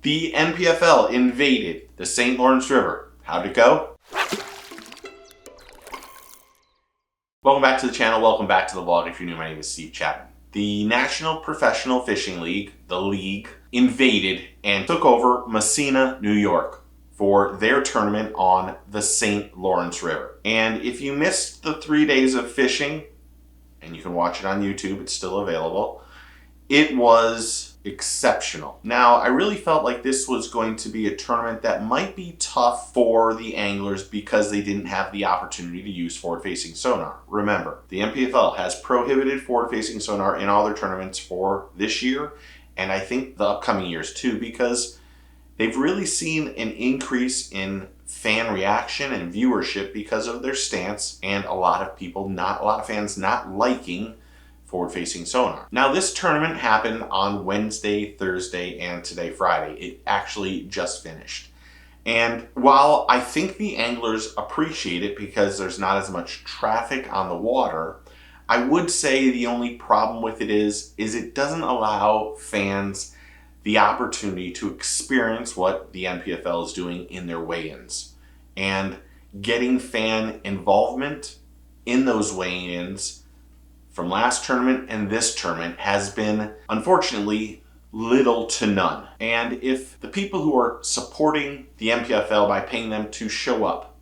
The NPFL invaded the St. Lawrence River. How'd it go? Welcome back to the channel. Welcome back to the vlog. If you're new, my name is Steve Chapman. The National Professional Fishing League, the league, invaded and took over Massena, New York for their tournament on the St. Lawrence River. And if you missed the 3 days of fishing, and you can watch it on YouTube, it's still available, it was exceptional. Now, I really felt like this was going to be a tournament that might be tough for the anglers because they didn't have the opportunity to use forward-facing sonar. Remember, the NPFL has prohibited forward-facing sonar in all their tournaments for this year, and I think the upcoming years too, because they've really seen an increase in fan reaction and viewership because of their stance, and a lot of fans not liking forward-facing sonar. Now, this tournament happened on Wednesday, Thursday, and today, Friday. It actually just finished. And while I think the anglers appreciate it because there's not as much traffic on the water, I would say the only problem with it is it doesn't allow fans the opportunity to experience what the NPFL is doing in their weigh-ins. And getting fan involvement in those weigh-ins from last tournament and this tournament has been, unfortunately, little to none. And if the people who are supporting the NPFL by paying them to show up,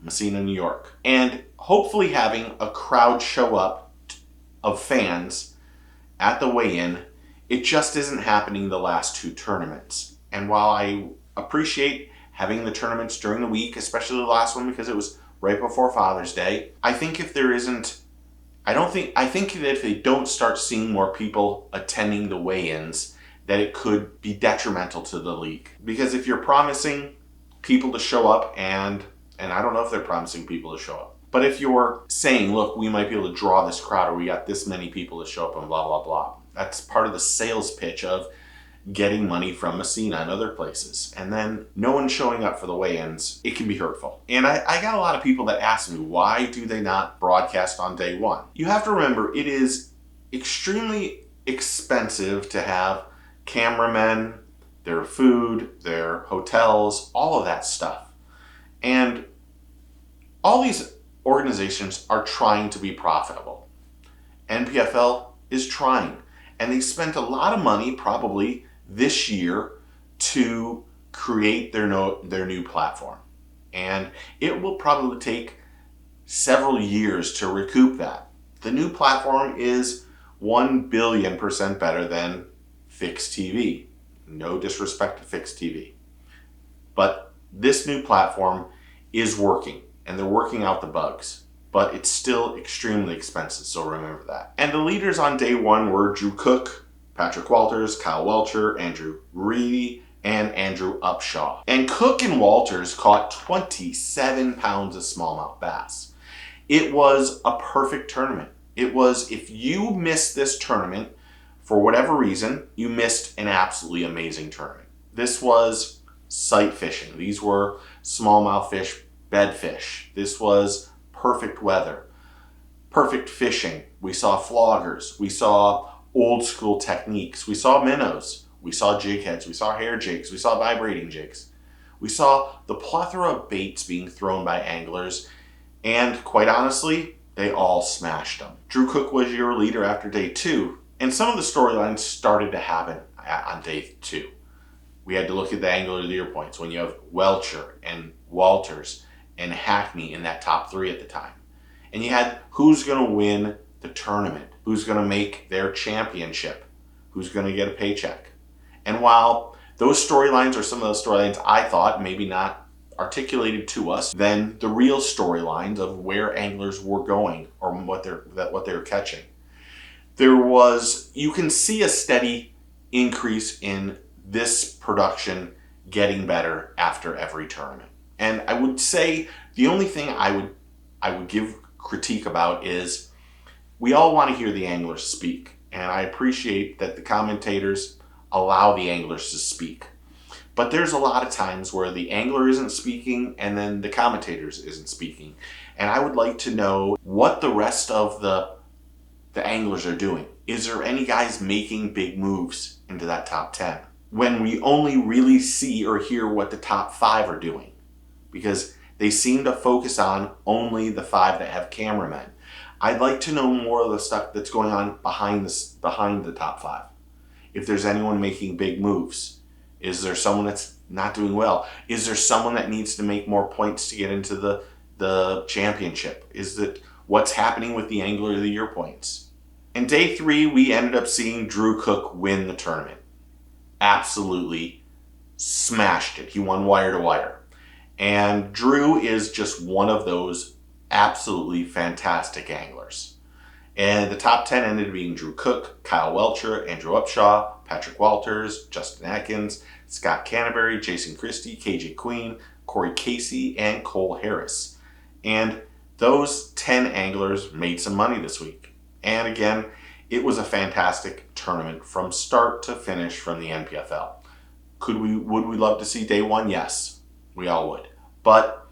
Massena, New York, and hopefully having a crowd show up of fans at the weigh-in, it just isn't happening the last two tournaments. And while I appreciate having the tournaments during the week, especially the last one because it was right before Father's Day, I think that if they don't start seeing more people attending the weigh-ins, that it could be detrimental to the league. Because if you're promising people to show up, and I don't know if they're promising people to show up, but if you're saying, look, we might be able to draw this crowd, or we got this many people to show up, and blah, blah, blah, that's part of the sales pitch of getting money from Massena and other places, and then no one showing up for the weigh-ins, it can be hurtful. And I got a lot of people that ask me, why do they not broadcast on day one? You have to remember, it is extremely expensive to have cameramen, their food, their hotels, all of that stuff. And all these organizations are trying to be profitable. NPFL is trying, and they spent a lot of money probably this year to create their new platform. And it will probably take several years to recoup that. The new platform is 1 billion% better than fixed TV. No disrespect to fixed TV. But this new platform is working, and they're working out the bugs. But it's still extremely expensive, so remember that. And the leaders on day one were Drew Cook, Patrick Walters, Kyle Welcher, Andrew Reedy, and Andrew Upshaw. And Cook and Walters caught 27 pounds of smallmouth bass. It was a perfect tournament. It was, if you missed this tournament, for whatever reason, you missed an absolutely amazing tournament. This was sight fishing. These were smallmouth fish, bed fish. This was perfect weather, perfect fishing. We saw floggers. We saw old school techniques. We saw minnows. We saw jig heads. We saw hair jigs. We saw vibrating jigs. We saw the plethora of baits being thrown by anglers, and quite honestly, they all smashed them. Drew Cook was your leader after day two, and some of the storylines started to happen on day two. We had to look at the angler leader points when you have Welcher and Walters and Hackney in that top three at the time. And you had who's going to win the tournament, who's going to make their championship, who's going to get a paycheck. And while those storylines are some of the storylines I thought maybe not articulated to us, then the real storylines of where anglers were going or what they're catching, you can see a steady increase in this production getting better after every tournament. And I would say the only thing I would give critique about is we all want to hear the anglers speak. And I appreciate that the commentators allow the anglers to speak. But there's a lot of times where the angler isn't speaking and then the commentators isn't speaking. And I would like to know what the rest of the anglers are doing. Is there any guys making big moves into that top 10? when we only really see or hear what the top 5 are doing, because they seem to focus on only the 5 that have cameramen. I'd like to know more of the stuff that's going on behind the top 5. If there's anyone making big moves, is there someone that's not doing well? Is there someone that needs to make more points to get into the championship? Is it what's happening with the Angler of the Year points? In day 3, we ended up seeing Drew Cook win the tournament. Absolutely smashed it. He won wire to wire. And Drew is just one of those absolutely fantastic anglers. And the top 10 ended up being Drew Cook, Kyle Welcher, Andrew Upshaw, Patrick Walters, Justin Atkins, Scott Canterbury, Jason Christie, KJ Queen, Corey Casey, and Cole Harris. And those 10 anglers made some money this week. And again, it was a fantastic tournament from start to finish from the NPFL. Would we love to see day 1? Yes, we all would. But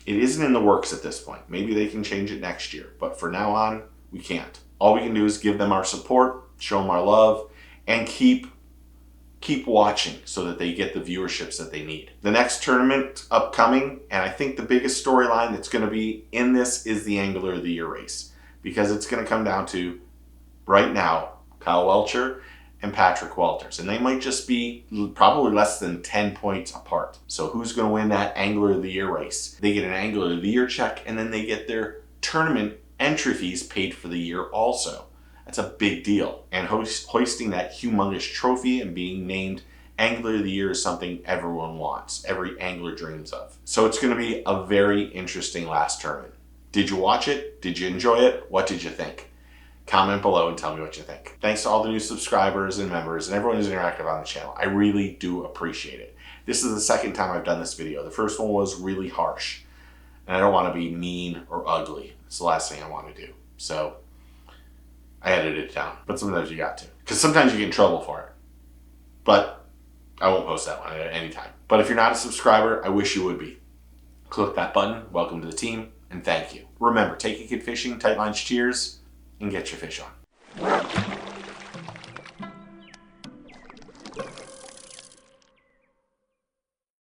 it isn't in the works at this point. Maybe they can change it next year. But for now on, we can't. All we can do is give them our support, show them our love, and keep watching so that they get the viewerships that they need. The next tournament upcoming, and I think the biggest storyline that's going to be in this is the Angler of the Year race, because it's going to come down to, right now, Kyle Welcher and Patrick Walters. And they might just be probably less than 10 points apart. So who's going to win that Angler of the Year race? They get an Angler of the Year check, and then they get their tournament entry fees paid for the year also. That's a big deal. And hoisting that humongous trophy and being named Angler of the Year is something everyone wants. Every angler dreams of. So it's going to be a very interesting last tournament. Did you watch it? Did you enjoy it? What did you think? Comment below and tell me what you think. Thanks to all the new subscribers and members and everyone who's interactive on the channel. I really do appreciate it. This is the second time I've done this video. The first one was really harsh. And I don't want to be mean or ugly. It's the last thing I want to do. So I edited it down. But sometimes you got to. Because sometimes you get in trouble for it. But I won't post that one at any time. But if you're not a subscriber, I wish you would be. Click that button. Welcome to the team. And thank you. Remember, take a kid fishing, tight lines, cheers, and get your fish on.